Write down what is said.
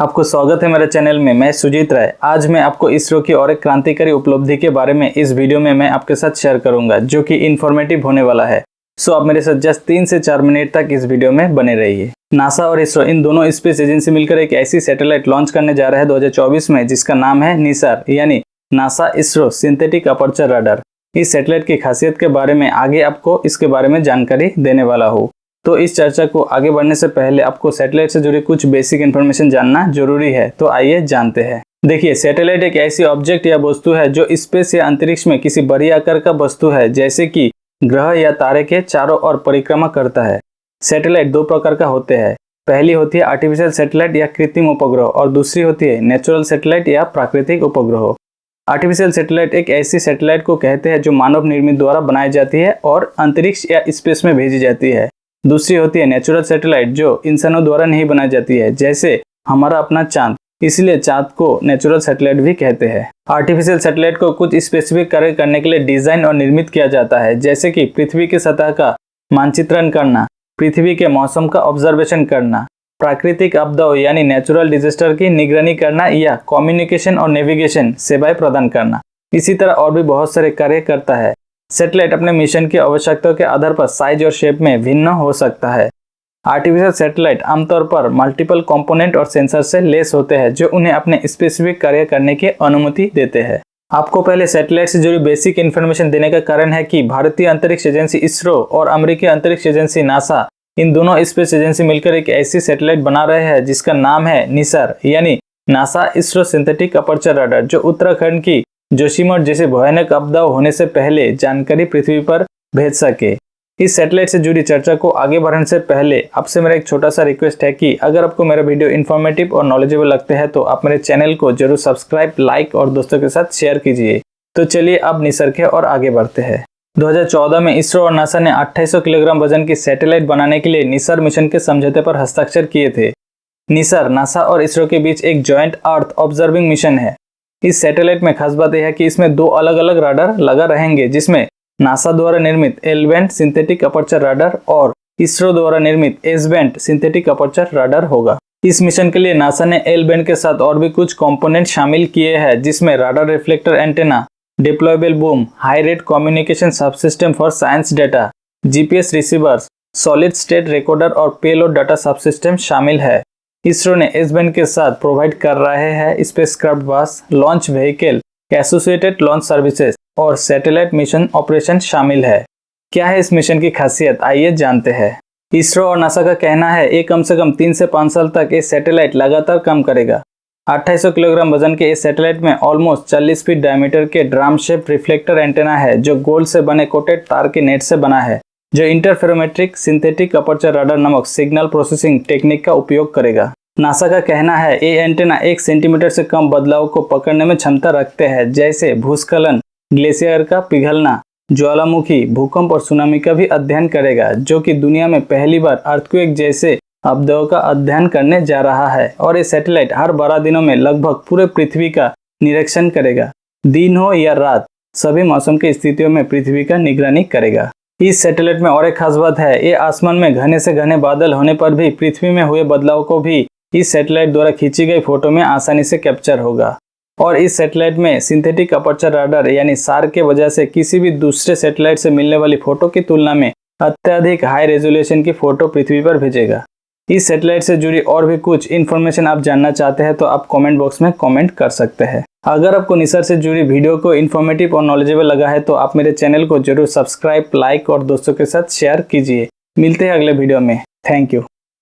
आपको स्वागत है मेरे चैनल में। मैं सुजीत राय। आज मैं आपको इसरो की और एक क्रांतिकारी उपलब्धि के बारे में इस वीडियो में मैं आपके साथ शेयर करूंगा, जो कि इन्फॉर्मेटिव होने वाला है। सो आप मेरे साथ जस्ट 3 से 4 मिनट तक इस वीडियो में बने रहिए। नासा और इसरो इन दोनों स्पेस एजेंसी मिलकर एक ऐसी सैटेलाइट लॉन्च करने जा रहा है 2024 में, जिसका नाम है निसार यानी NASA ISRO synthetic aperture radar. इस सैटेलाइट की खासियत के बारे में आगे आपको इसके बारे में जानकारी देने वाला हूँ। तो इस चर्चा को आगे बढ़ने से पहले आपको सैटेलाइट से जुड़ी कुछ बेसिक इन्फॉर्मेशन जानना जरूरी है। तो आइए जानते हैं। देखिए, सैटेलाइट एक ऐसी ऑब्जेक्ट या वस्तु है जो स्पेस या अंतरिक्ष में किसी बड़ी आकार का वस्तु है, जैसे कि ग्रह या तारे के चारों ओर परिक्रमा करता है। सैटेलाइट 2 प्रकार का होते हैं। पहली होती है आर्टिफिशियल सैटेलाइट या कृत्रिम उपग्रह, और दूसरी होती है नेचुरल सैटेलाइट या प्राकृतिक उपग्रह। आर्टिफिशियल सैटेलाइट एक ऐसी सैटेलाइट को कहते हैं जो मानव निर्मित द्वारा बनाई जाती है और अंतरिक्ष या स्पेस में भेजी जाती है। दूसरी होती है नेचुरल सैटेलाइट, जो इंसानों द्वारा नहीं बनाई जाती है, जैसे हमारा अपना चांद। इसलिए चांद को नेचुरल सैटेलाइट भी कहते हैं। आर्टिफिशियल सैटेलाइट को कुछ स्पेसिफिक कार्य करने के लिए डिजाइन और निर्मित किया जाता है, जैसे कि पृथ्वी की सतह का मानचित्रण करना, पृथ्वी के मौसम का ऑब्जर्वेशन करना, प्राकृतिक आपदाओं यानी नेचुरल डिजास्टर की निगरानी करना, या कम्युनिकेशन और नेविगेशन सेवाएं प्रदान करना। इसी तरह और भी बहुत सारे कार्य करता है। सैटेलाइट अपने मिशन की आवश्यकताओं के आधार पर साइज और शेप में भिन्न हो सकता है। आर्टिफिशियल सैटेलाइट आमतौर पर मल्टीपल कंपोनेंट और सेंसर से लेस होते हैं, जो उन्हें अपने स्पेसिफिक कार्य करने की अनुमति देते हैं। आपको पहले सैटेलाइट से जुड़ी बेसिक इन्फॉर्मेशन देने का कारण है कि भारतीय अंतरिक्ष एजेंसी इसरो और अमेरिकी अंतरिक्ष एजेंसी नासा, इन दोनों स्पेस एजेंसी मिलकर एक ऐसी सैटेलाइट बना रहे हैं जिसका नाम है निसार यानी NASA ISRO synthetic aperture radar, जो उत्तराखंड की जोशीमठ जैसे भयानक आपदाओं होने से पहले जानकारी पृथ्वी पर भेज सके। इस सैटेलाइट से जुड़ी चर्चा को आगे बढ़ाने से पहले आपसे मेरा एक छोटा सा रिक्वेस्ट है कि अगर आपको मेरा वीडियो इन्फॉर्मेटिव और नॉलेजेबल लगते हैं तो आप मेरे चैनल को जरूर सब्सक्राइब, लाइक और दोस्तों के साथ शेयर कीजिए। तो चलिए अब निसार के और आगे बढ़ते हैं। 2014 में इसरो और नासा ने 2800 किलोग्राम वजन की सैटेलाइट बनाने के लिए निसार मिशन के समझौते पर हस्ताक्षर किए थे। निसार नासा और इसरो के बीच एक जॉइंट अर्थ ऑब्जर्विंग मिशन है। इस सैटेलाइट में खास बात यह है कि इसमें 2 अलग अलग रडार लगा रहेंगे, जिसमें नासा द्वारा निर्मित L band synthetic aperture radar और इसरो द्वारा निर्मित S band synthetic aperture radar होगा। इस मिशन के लिए नासा ने एल बैंड के साथ और भी कुछ कंपोनेंट शामिल किए हैं, जिसमें radar reflector antenna, deployable boom, high rate communication subsystem for science data, GPS receivers, solid state recorder और पेलोड डाटा सबसिस्टम शामिल है। इसरो ने एस बैंड के साथ प्रोवाइड कर रहे हैं स्पेसक्राफ्ट बस, launch vehicle, associated launch services और सैटेलाइट मिशन ऑपरेशन शामिल है। क्या है इस मिशन की खासियत, आइए जानते हैं। इसरो और नासा का कहना है ये कम से कम 3 से 5 साल तक ये सैटेलाइट लगातार काम करेगा। 2800 किलोग्राम वजन के इस सैटेलाइट में ऑलमोस्ट 40 फीट डायमीटर के ड्रम शेप रिफ्लेक्टर एंटेना है, जो गोल्ड से बने कोटेड तार के नेट से बना है, जो इंटरफेरोमेट्रिक सिंथेटिक अपर्चर रडार नामक सिग्नल प्रोसेसिंग टेक्निक का उपयोग करेगा। नासा का कहना है ये एंटेना 1 सेंटीमीटर से कम बदलाव को पकड़ने में क्षमता रखते हैं, जैसे भूस्खलन, ग्लेशियर का पिघलना, ज्वालामुखी, भूकंप और सुनामी का भी अध्ययन करेगा, जो कि दुनिया में पहली बार अर्थक्वेक जैसे आपदाओं का अध्ययन करने जा रहा है। और ये सैटेलाइट हर 12 दिनों में लगभग पूरे पृथ्वी का निरीक्षण करेगा। दिन हो या रात, सभी मौसम की स्थितियों में पृथ्वी का निगरानी करेगा। इस सैटेलाइट में और एक खास बात है, ये आसमान में घने से घने बादल होने पर भी पृथ्वी में हुए बदलाव को भी इस सैटेलाइट द्वारा खींची गई फोटो में आसानी से कैप्चर होगा। और इस सैटेलाइट में सिंथेटिक अपर्चर रडार यानी सार के वजह से किसी भी दूसरे सैटेलाइट से मिलने वाली फोटो की तुलना में अत्यधिक हाई रेजोल्यूशन की फोटो पृथ्वी पर भेजेगा। इस सैटेलाइट से जुड़ी और भी कुछ इन्फॉर्मेशन आप जानना चाहते हैं तो आप कमेंट बॉक्स में कमेंट कर सकते हैं। अगर आपको निसार से जुड़ी वीडियो को इन्फॉर्मेटिव और नॉलेजेबल लगा है तो आप मेरे चैनल को जरूर सब्सक्राइब, लाइक और दोस्तों के साथ शेयर कीजिए। मिलते हैं अगले वीडियो में। Thank you.